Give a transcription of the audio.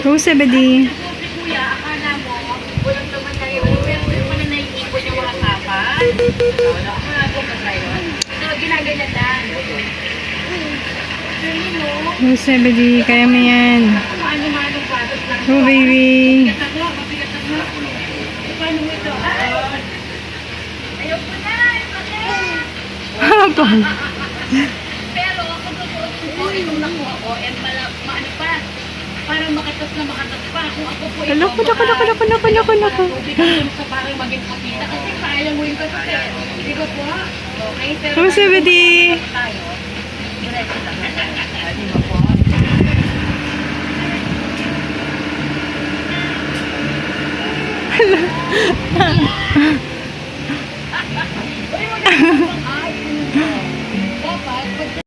Oh, Sebedi. Kuya, akala mo, walang naman tayo. Pero yung pala naiipon yung mga kapat. Wala ako na po kayo. So, ginaganyan lang. Oh, Sebedi. Kaya mo yan. Ano-manong batot lang. Oh, baby. Mabigat ako. Paano mo ito? Ayoko na. Hapon. Pero ako susuot ko, itong nakuha ko, and pala, maano pa, parang makatas na makatas pa. Kung ako po ito, Naku. sa parang maging pakita. Kasi sayang mo yung kasi. Hindi ko po, okay, pero Oh, Sebedi. tayo.